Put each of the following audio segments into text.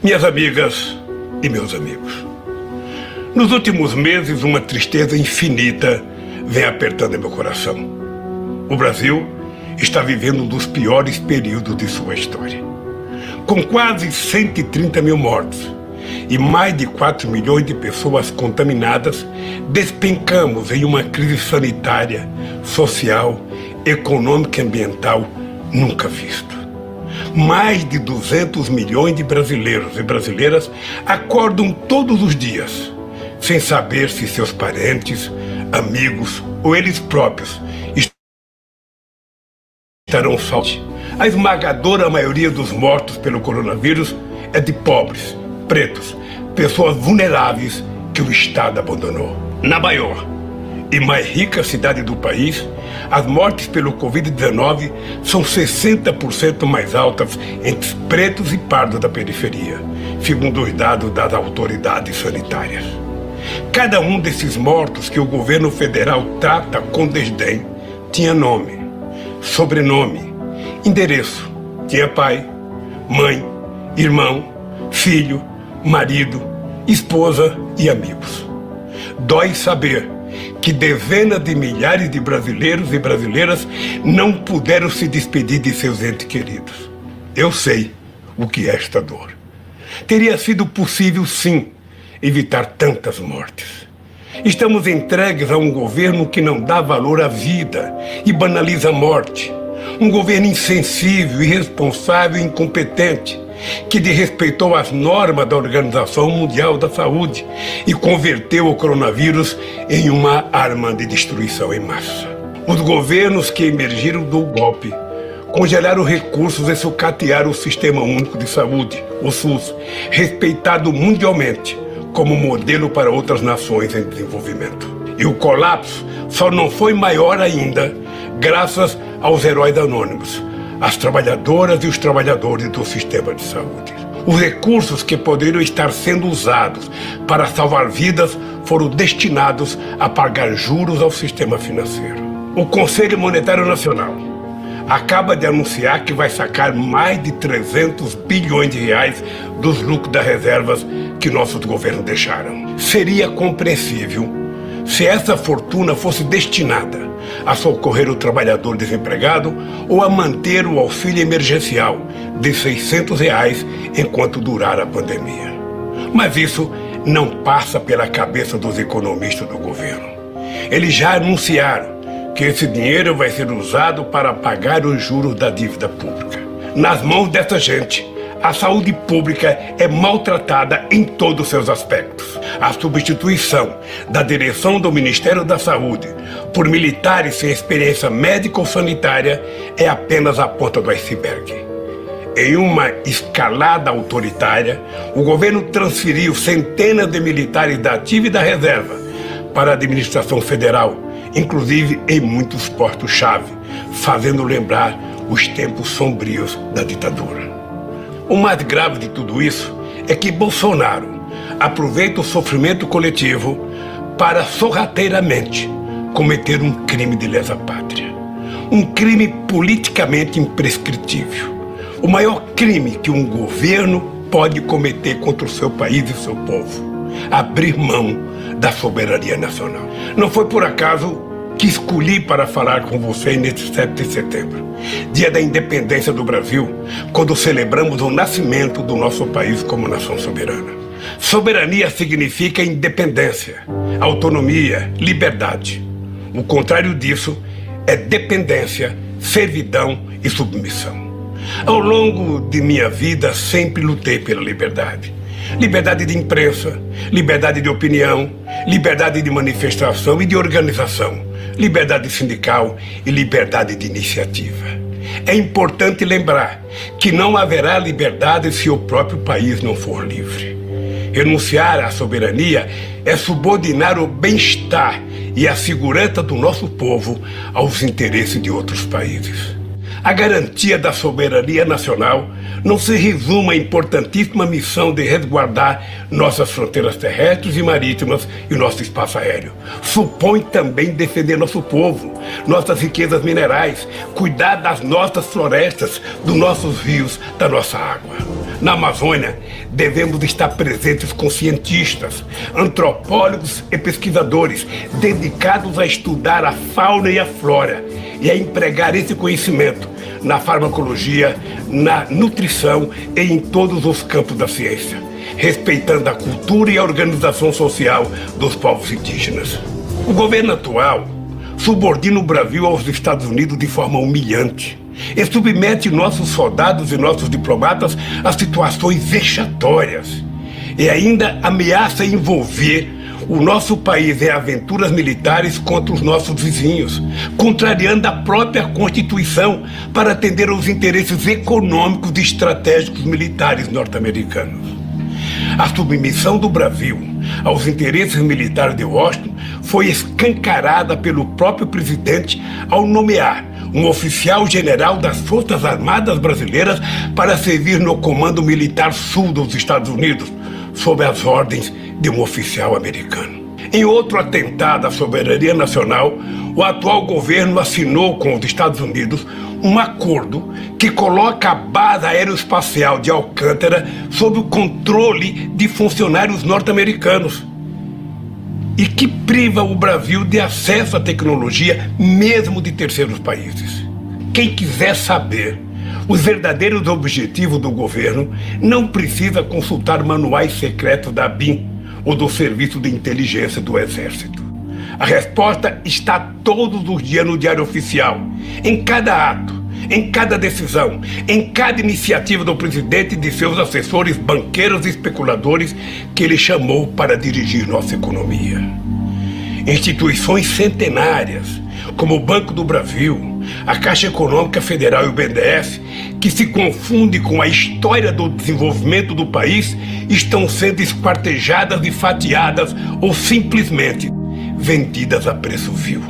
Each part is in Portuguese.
Minhas amigas e meus amigos, nos últimos meses uma tristeza infinita vem apertando meu coração. O Brasil está vivendo um dos piores períodos de sua história. Com quase 130 mil mortos e mais de 4 milhões de pessoas contaminadas, despencamos em uma crise sanitária, social, econômica e ambiental nunca vista. Mais de 200 milhões de brasileiros e brasileiras acordam todos os dias sem saber se seus parentes, amigos ou eles próprios estarão salvos. A esmagadora maioria dos mortos pelo coronavírus é de pobres, pretos, pessoas vulneráveis que o Estado abandonou. Na maior e mais rica cidade do país, as mortes pelo Covid-19 são 60% mais altas entre pretos e pardos da periferia, segundo os dados das autoridades sanitárias. Cada um desses mortos que o governo federal trata com desdém tinha nome, sobrenome, endereço, tinha pai, mãe, irmão, filho, marido, esposa e amigos. Dói saber que dezenas de milhares de brasileiros e brasileiras não puderam se despedir de seus entes queridos. Eu sei o que é esta dor. Teria sido possível, sim, evitar tantas mortes. Estamos entregues a um governo que não dá valor à vida e banaliza a morte. Um governo insensível, irresponsável e incompetente, que desrespeitou as normas da Organização Mundial da Saúde e converteu o coronavírus em uma arma de destruição em massa. Os governos que emergiram do golpe congelaram recursos e sucatearam o Sistema Único de Saúde, o SUS, respeitado mundialmente como modelo para outras nações em desenvolvimento. E o colapso só não foi maior ainda graças aos heróis anônimos, as trabalhadoras e os trabalhadores do sistema de saúde. Os recursos que poderiam estar sendo usados para salvar vidas foram destinados a pagar juros ao sistema financeiro. O Conselho Monetário Nacional acaba de anunciar que vai sacar mais de 300 bilhões de reais dos lucros das reservas que nossos governos deixaram. Seria compreensível se essa fortuna fosse destinada a socorrer o trabalhador desempregado ou a manter o auxílio emergencial de R$ 600 enquanto durar a pandemia. Mas isso não passa pela cabeça dos economistas do governo. Eles já anunciaram que esse dinheiro vai ser usado para pagar os juros da dívida pública. Nas mãos dessa gente, a saúde pública é maltratada em todos os seus aspectos. A substituição da direção do Ministério da Saúde por militares sem experiência médica ou sanitária é apenas a ponta do iceberg. Em uma escalada autoritária, o governo transferiu centenas de militares da ativa e da reserva para a administração federal, inclusive em muitos postos-chave, fazendo lembrar os tempos sombrios da ditadura. O mais grave de tudo isso é que Bolsonaro aproveita o sofrimento coletivo para sorrateiramente cometer um crime de lesa pátria. Um crime politicamente imprescritível. O maior crime que um governo pode cometer contra o seu país e o seu povo. Abrir mão da soberania nacional. Não foi por acaso que escolhi para falar com vocês neste 7 de setembro, dia da independência do Brasil, quando celebramos o nascimento do nosso país como nação soberana. Soberania significa independência, autonomia, liberdade. O contrário disso é dependência, servidão e submissão. Ao longo de minha vida, sempre lutei pela liberdade. Liberdade de imprensa, liberdade de opinião, liberdade de manifestação e de organização, liberdade sindical e liberdade de iniciativa. É importante lembrar que não haverá liberdade se o próprio país não for livre. Renunciar à soberania é subordinar o bem-estar e a segurança do nosso povo aos interesses de outros países. A garantia da soberania nacional não se resume à importantíssima missão de resguardar nossas fronteiras terrestres e marítimas e nosso espaço aéreo. Supõe também defender nosso povo, nossas riquezas minerais, cuidar das nossas florestas, dos nossos rios, da nossa água. Na Amazônia, devemos estar presentes com cientistas, antropólogos e pesquisadores dedicados a estudar a fauna e a flora e a empregar esse conhecimento na farmacologia, na nutrição e em todos os campos da ciência, respeitando a cultura e a organização social dos povos indígenas. O governo atual subordina o Brasil aos Estados Unidos de forma humilhante e submete nossos soldados e nossos diplomatas a situações vexatórias e ainda ameaça envolver o nosso país em aventuras militares contra os nossos vizinhos, contrariando a própria Constituição para atender aos interesses econômicos e estratégicos militares norte-americanos. A submissão do Brasil aos interesses militares de Washington foi escancarada pelo próprio presidente ao nomear um oficial general das Forças Armadas Brasileiras para servir no Comando Militar Sul dos Estados Unidos, sob as ordens de um oficial americano. Em outro atentado à soberania nacional, o atual governo assinou com os Estados Unidos um acordo que coloca a base aeroespacial de Alcântara sob o controle de funcionários norte-americanos e que priva o Brasil de acesso à tecnologia mesmo de terceiros países. Quem quiser saber os verdadeiros objetivos do governo não precisa consultar manuais secretos da ABIN ou do Serviço de Inteligência do Exército. A resposta está todos os dias no Diário Oficial, em cada ato, em cada decisão, em cada iniciativa do presidente e de seus assessores, banqueiros e especuladores que ele chamou para dirigir nossa economia. Instituições centenárias, como o Banco do Brasil, a Caixa Econômica Federal e o BNDES, que se confundem com a história do desenvolvimento do país, estão sendo esquartejadas e fatiadas ou simplesmente vendidas a preço vil.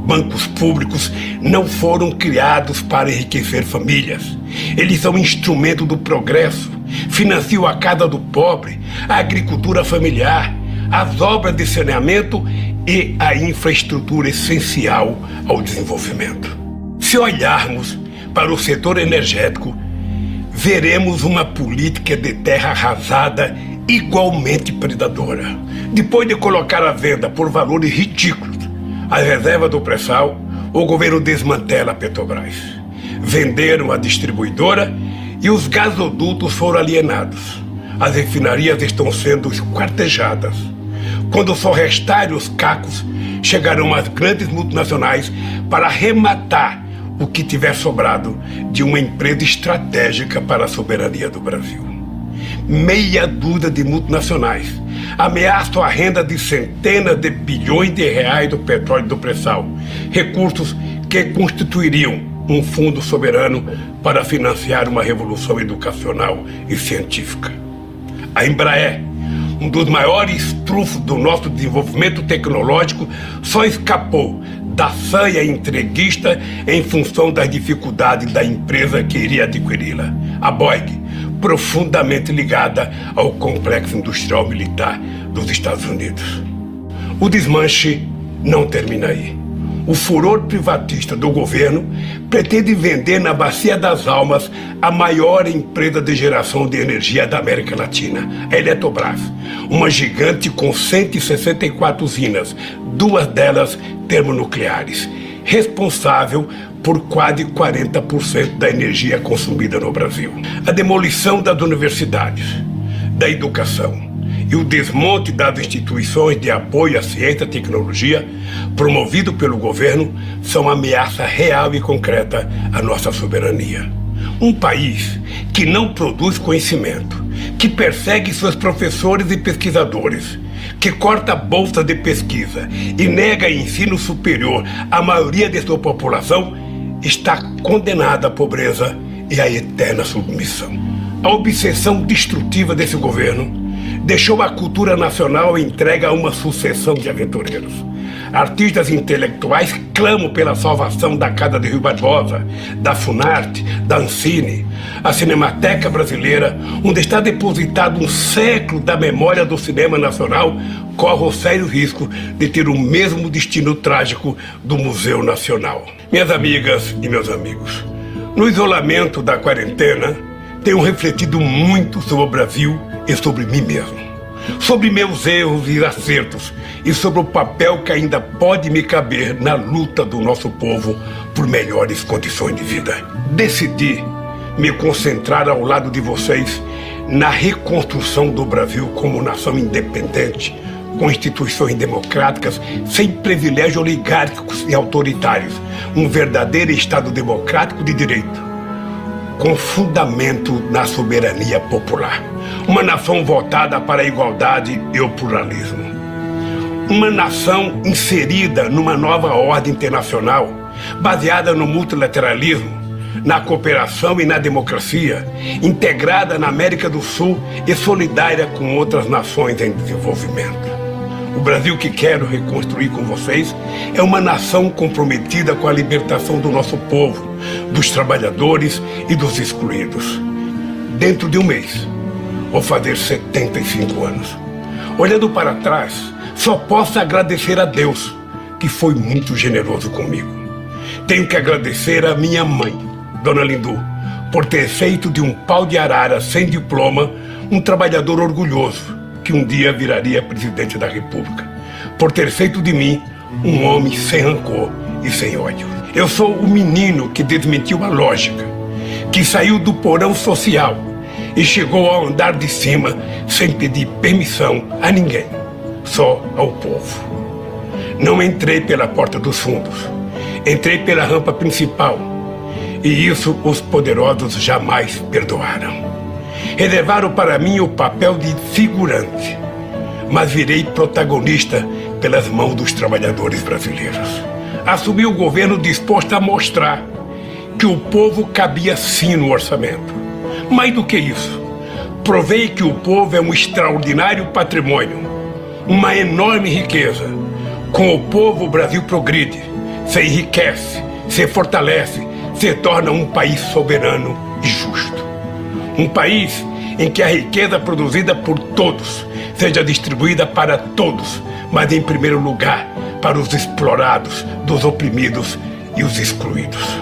Bancos públicos não foram criados para enriquecer famílias. Eles são instrumento do progresso, financiam a casa do pobre, a agricultura familiar, as obras de saneamento e a infraestrutura essencial ao desenvolvimento. Se olharmos para o setor energético, veremos uma política de terra arrasada igualmente predadora. Depois de colocar à venda por valores ridículos as reservas do pré-sal, o governo desmantela a Petrobras. Venderam a distribuidora e os gasodutos foram alienados. As refinarias estão sendo esquartejadas. Quando só restarem os cacos, chegarão as grandes multinacionais para arrematar o que tiver sobrado de uma empresa estratégica para a soberania do Brasil. Meia dúzia de multinacionais ameaçam a renda de centenas de bilhões de reais do petróleo e do pré-sal, recursos que constituiriam um fundo soberano para financiar uma revolução educacional e científica. A Embraer, um dos maiores trunfos do nosso desenvolvimento tecnológico, só escapou da sanha entreguista em função das dificuldades da empresa que iria adquiri-la, a Boeing, profundamente ligada ao complexo industrial militar dos Estados Unidos. O desmanche não termina aí. O furor privatista do governo pretende vender na Bacia das Almas a maior empresa de geração de energia da América Latina, a Eletrobras, uma gigante com 164 usinas, 2 delas termonucleares, responsável por quase 40% da energia consumida no Brasil. A demolição das universidades, da educação e o desmonte das instituições de apoio à ciência e tecnologia, promovido pelo governo, são ameaça real e concreta à nossa soberania. Um país que não produz conhecimento, que persegue seus professores e pesquisadores, que corta bolsa de pesquisa e nega ensino superior à maioria de sua população, está condenada à pobreza e à eterna submissão. A obsessão destrutiva desse governo deixou a cultura nacional entregue a uma sucessão de aventureiros. Artistas intelectuais clamam pela salvação da Casa de Rui Barbosa, da Funarte, da Ancine. A Cinemateca Brasileira, onde está depositado um século da memória do cinema nacional, corre o sério risco de ter o mesmo destino trágico do Museu Nacional. Minhas amigas e meus amigos, no isolamento da quarentena, tenho refletido muito sobre o Brasil e sobre mim mesmo, sobre meus erros e acertos e sobre o papel que ainda pode me caber na luta do nosso povo por melhores condições de vida. Decidi me concentrar ao lado de vocês na reconstrução do Brasil como nação independente, com instituições democráticas, sem privilégios oligárquicos e autoritários, um verdadeiro Estado democrático de direito, com fundamento na soberania popular. Uma nação votada para a igualdade e o pluralismo. Uma nação inserida numa nova ordem internacional, baseada no multilateralismo, na cooperação e na democracia, integrada na América do Sul e solidária com outras nações em desenvolvimento. O Brasil que quero reconstruir com vocês é uma nação comprometida com a libertação do nosso povo, dos trabalhadores e dos excluídos. Dentro de um mês, vou fazer 75 anos. Olhando para trás, só posso agradecer a Deus, que foi muito generoso comigo. Tenho que agradecer a minha mãe, Dona Lindu, por ter feito de um pau de arara sem diploma um trabalhador orgulhoso, que um dia viraria presidente da República, por ter feito de mim um homem sem rancor e sem ódio. Eu sou o menino que desmentiu a lógica, que saiu do porão social e chegou ao andar de cima sem pedir permissão a ninguém, só ao povo. Não entrei pela porta dos fundos, entrei pela rampa principal, e isso os poderosos jamais perdoaram. Reservaram para mim o papel de figurante, mas virei protagonista pelas mãos dos trabalhadores brasileiros. Assumi o governo disposto a mostrar que o povo cabia sim no orçamento. Mais do que isso, provei que o povo é um extraordinário patrimônio, uma enorme riqueza. Com o povo, o Brasil progride, se enriquece, se fortalece, se torna um país soberano e justo. Um país em que a riqueza produzida por todos seja distribuída para todos, mas em primeiro lugar para os explorados, dos oprimidos e os excluídos.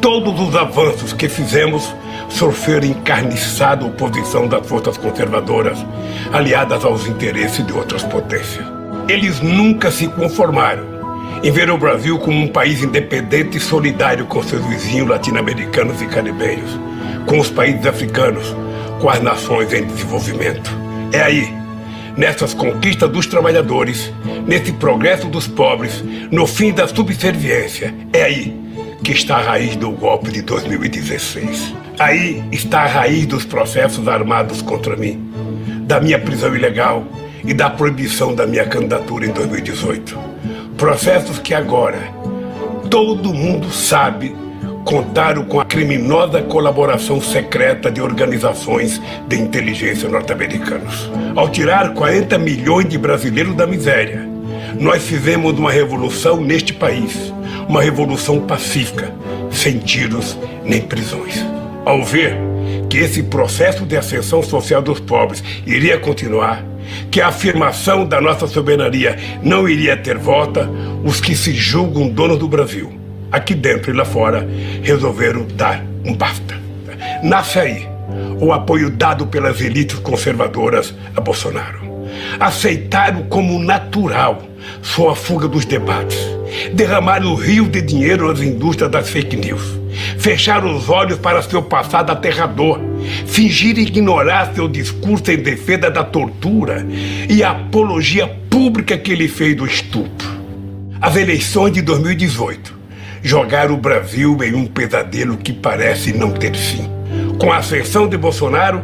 Todos os avanços que fizemos sofreram encarniçada oposição das forças conservadoras, aliadas aos interesses de outras potências. Eles nunca se conformaram em ver o Brasil como um país independente e solidário com seus vizinhos latino-americanos e caribenhos, com os países africanos, com as nações em desenvolvimento. É aí, nessas conquistas dos trabalhadores, nesse progresso dos pobres, no fim da subserviência, é aí que está a raiz do golpe de 2016. Aí está a raiz dos processos armados contra mim, da minha prisão ilegal e da proibição da minha candidatura em 2018. Processos que agora todo mundo sabe contaram com a criminosa colaboração secreta de organizações de inteligência norte-americanos. Ao tirar 40 milhões de brasileiros da miséria, nós fizemos uma revolução neste país, uma revolução pacífica, sem tiros nem prisões. Ao ver que esse processo de ascensão social dos pobres iria continuar, que a afirmação da nossa soberania não iria ter volta, os que se julgam donos do Brasil, aqui dentro e lá fora, resolveram dar um basta. Nasce aí o apoio dado pelas elites conservadoras a Bolsonaro. Aceitaram como natural sua fuga dos debates, derramaram rios de dinheiro nas indústrias das fake news, fecharam os olhos para seu passado aterrador, fingiram ignorar seu discurso em defesa da tortura e a apologia pública que ele fez do estupro. As eleições de 2018 jogaram o Brasil em um pesadelo que parece não ter fim. Com a ascensão de Bolsonaro,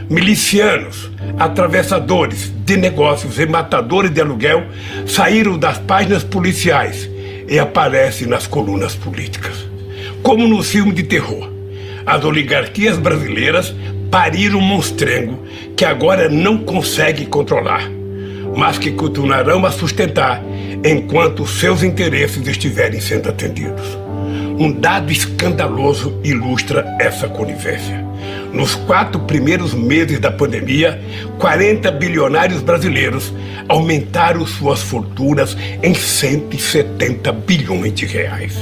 milicianos, atravessadores de negócios e matadores de aluguel saíram das páginas policiais e aparecem nas colunas políticas. Como no filme de terror, as oligarquias brasileiras pariram um monstrengo que agora não consegue controlar, mas que continuarão a sustentar enquanto seus interesses estiverem sendo atendidos. Um dado escandaloso ilustra essa conivência. Nos 4 primeiros meses da pandemia, 40 bilionários brasileiros aumentaram suas fortunas em 170 bilhões de reais.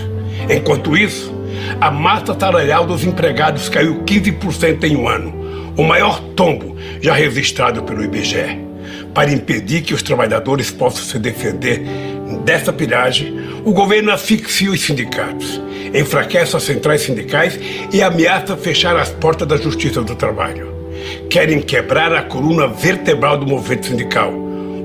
Enquanto isso, A massa salarial dos empregados caiu 15% em um ano, o maior tombo já registrado pelo IBGE. Para impedir que os trabalhadores possam se defender dessa pilhagem, o governo asfixia os sindicatos, enfraquece as centrais sindicais e ameaça fechar as portas da Justiça do Trabalho. Querem quebrar a coluna vertebral do movimento sindical,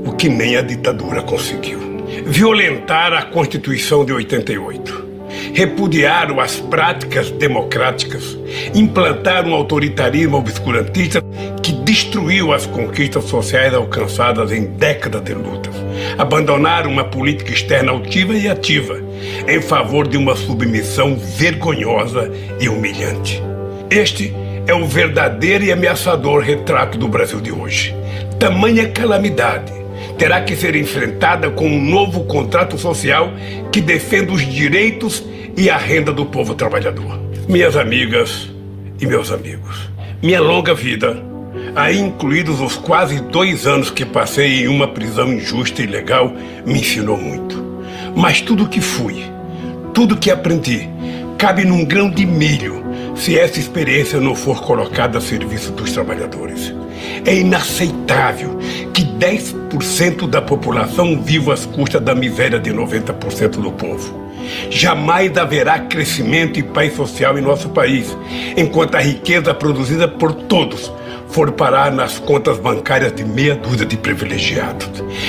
o que nem a ditadura conseguiu. Violentaram a Constituição de 88. Repudiaram as práticas democráticas, implantaram um autoritarismo obscurantista que destruiu as conquistas sociais alcançadas em décadas de lutas. Abandonaram uma política externa altiva e ativa, em favor de uma submissão vergonhosa e humilhante. Este é o verdadeiro e ameaçador retrato do Brasil de hoje. Tamanha calamidade terá que ser enfrentada com um novo contrato social que defenda os direitos e a renda do povo trabalhador. Minhas amigas e meus amigos, minha longa vida, aí incluídos os quase 2 anos que passei em uma prisão injusta e ilegal, me ensinou muito. Mas tudo que fui, tudo que aprendi, cabe num grão de milho se essa experiência não for colocada a serviço dos trabalhadores. É inaceitável que 10% da população viva às custas da miséria de 90% do povo. Jamais haverá crescimento e paz social em nosso país, enquanto a riqueza produzida por todos for parar nas contas bancárias de meia dúzia de privilegiados.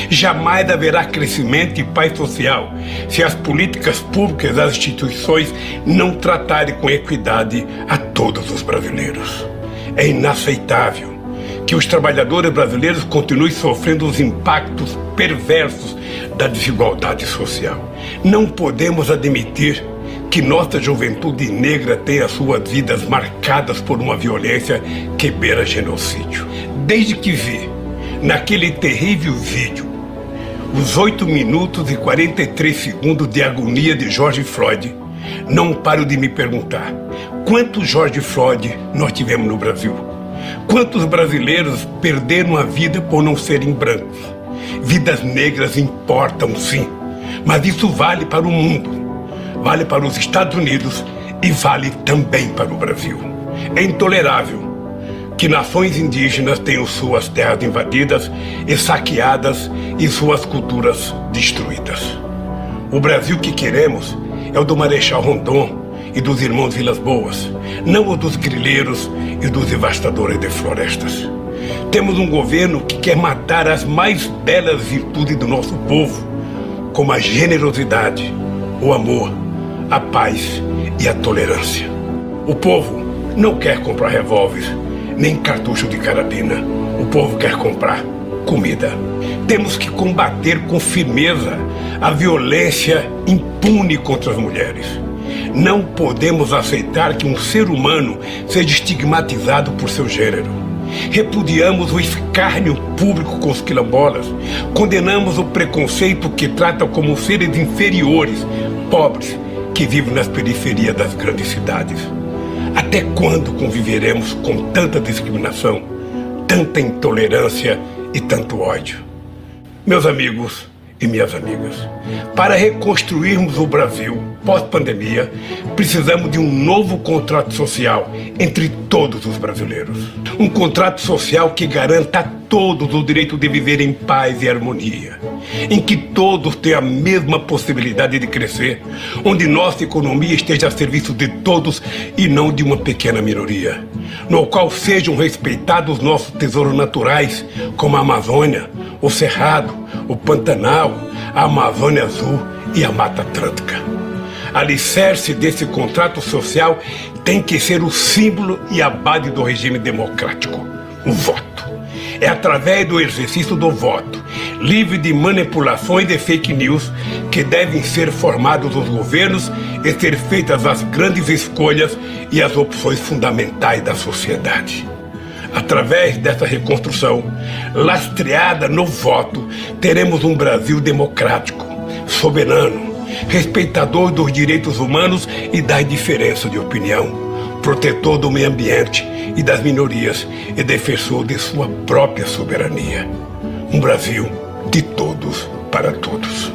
Jamais haverá crescimento e paz social se as políticas públicas das instituições não tratarem com equidade a todos os brasileiros. É inaceitável que os trabalhadores brasileiros continuem sofrendo os impactos perversos da desigualdade social. Não podemos admitir que nossa juventude negra tenha suas vidas marcadas por uma violência que beira genocídio. Desde que vi, naquele terrível vídeo, os 8 minutos e 43 segundos de agonia de George Floyd, não paro de me perguntar: quantos George Floyd nós tivemos no Brasil? Quantos brasileiros perderam a vida por não serem brancos? Vidas negras importam, sim, mas isso vale para o mundo. Vale para os Estados Unidos e vale também para o Brasil. É intolerável que nações indígenas tenham suas terras invadidas e saqueadas e suas culturas destruídas. O Brasil que queremos é o do Marechal Rondon e dos irmãos Vilas Boas, não o dos grileiros e dos devastadores de florestas. Temos um governo que quer matar as mais belas virtudes do nosso povo, como a generosidade, o amor, a paz e a tolerância. O povo não quer comprar revólveres, nem cartucho de carabina. O povo quer comprar comida. Temos que combater com firmeza a violência impune contra as mulheres. Não podemos aceitar que um ser humano seja estigmatizado por seu gênero. Repudiamos o escárnio público com os quilombolas. Condenamos o preconceito que trata como seres inferiores, pobres, que vivem nas periferias das grandes cidades. Até quando conviveremos com tanta discriminação, tanta intolerância e tanto ódio? Meus amigos e minhas amigas, para reconstruirmos o Brasil pós-pandemia, precisamos de um novo contrato social entre todos os brasileiros. Um contrato social que garanta a todos o direito de viver em paz e harmonia, em que todos tenham a mesma possibilidade de crescer, onde nossa economia esteja a serviço de todos e não de uma pequena minoria, no qual sejam respeitados nossos tesouros naturais, como a Amazônia, o Cerrado, o Pantanal, a Amazônia Azul e a Mata Atlântica. Alicerce desse contrato social tem que ser o símbolo e a base do regime democrático, o voto. É através do exercício do voto, livre de manipulações e fake news, que devem ser formados os governos e ser feitas as grandes escolhas e as opções fundamentais da sociedade. Através dessa reconstrução, lastreada no voto, teremos um Brasil democrático, soberano, respeitador dos direitos humanos e das diferenças de opinião, protetor do meio ambiente e das minorias e defensor de sua própria soberania. Um Brasil de todos para todos.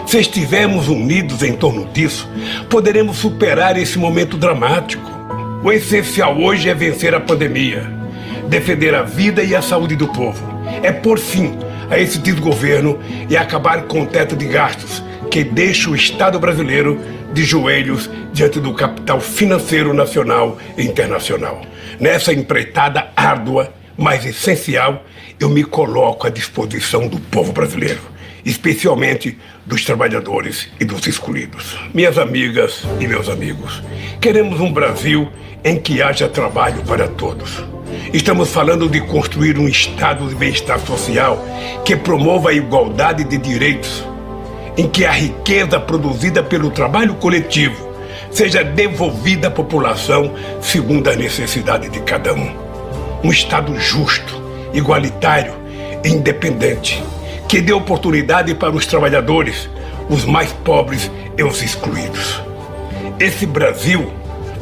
Se estivermos unidos em torno disso, poderemos superar esse momento dramático. O essencial hoje é vencer a pandemia, defender a vida e a saúde do povo. É pôr fim a esse desgoverno e acabar com o teto de gastos que deixa o Estado brasileiro de joelhos diante do capital financeiro nacional e internacional. Nessa empreitada árdua, mas essencial, eu me coloco à disposição do povo brasileiro, especialmente dos trabalhadores e dos excluídos. Minhas amigas e meus amigos, queremos um Brasil em que haja trabalho para todos. Estamos falando de construir um estado de bem-estar social que promova a igualdade de direitos, em que a riqueza produzida pelo trabalho coletivo seja devolvida à população segundo a necessidade de cada um. Um Estado justo, igualitário e independente, que dê oportunidade para os trabalhadores, os mais pobres e os excluídos. Esse Brasil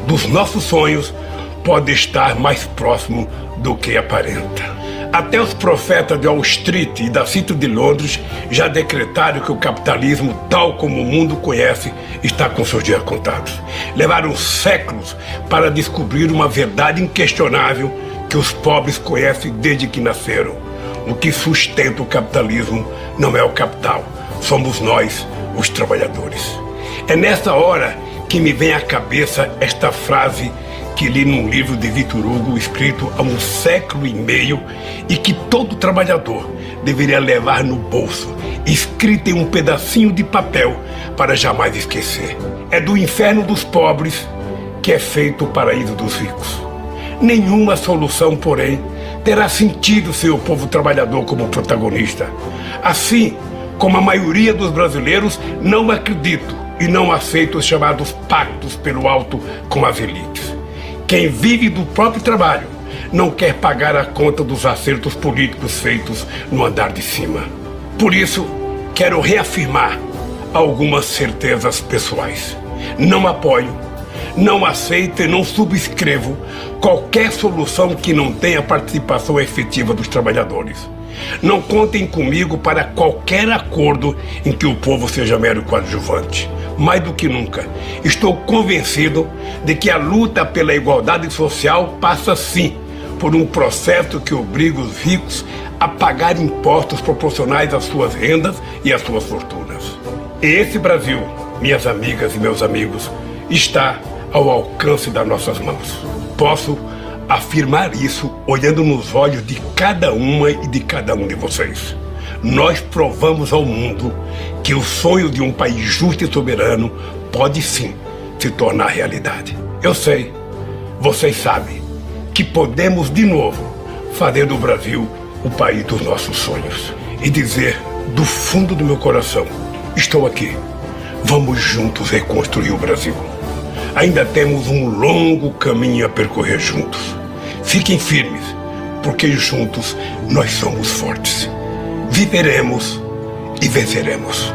dos nossos sonhos pode estar mais próximo do que aparenta. Até os profetas de Wall Street e da City de Londres já decretaram que o capitalismo, tal como o mundo conhece, está com seus dias contados. Levaram séculos para descobrir uma verdade inquestionável que os pobres conhecem desde que nasceram. O que sustenta o capitalismo não é o capital, somos nós, os trabalhadores. É nessa hora que me vem à cabeça esta frase que li num livro de Victor Hugo, escrito há 1 século e meio, e que todo trabalhador deveria levar no bolso, escrita em um pedacinho de papel para jamais esquecer. É do inferno dos pobres que é feito o paraíso dos ricos. Nenhuma solução, porém, terá sentido sem o povo trabalhador como protagonista. Assim como a maioria dos brasileiros, não acredito e não aceito os chamados pactos pelo alto com as elites. Quem vive do próprio trabalho não quer pagar a conta dos acertos políticos feitos no andar de cima. Por isso, quero reafirmar algumas certezas pessoais. Não apoio, não aceito e não subscrevo qualquer solução que não tenha participação efetiva dos trabalhadores. Não contem comigo para qualquer acordo em que o povo seja mero coadjuvante. Mais do que nunca, estou convencido de que a luta pela igualdade social passa sim por um processo que obriga os ricos a pagar impostos proporcionais às suas rendas e às suas fortunas. E esse Brasil, minhas amigas e meus amigos, está ao alcance das nossas mãos. Posso afirmar isso olhando nos olhos de cada uma e de cada um de vocês. Nós provamos ao mundo que o sonho de um país justo e soberano pode sim se tornar realidade. Eu sei, vocês sabem, que podemos de novo fazer do Brasil o país dos nossos sonhos. E dizer do fundo do meu coração, estou aqui, vamos juntos reconstruir o Brasil. Ainda temos um longo caminho a percorrer juntos. Fiquem firmes, porque juntos nós somos fortes. Viveremos e venceremos.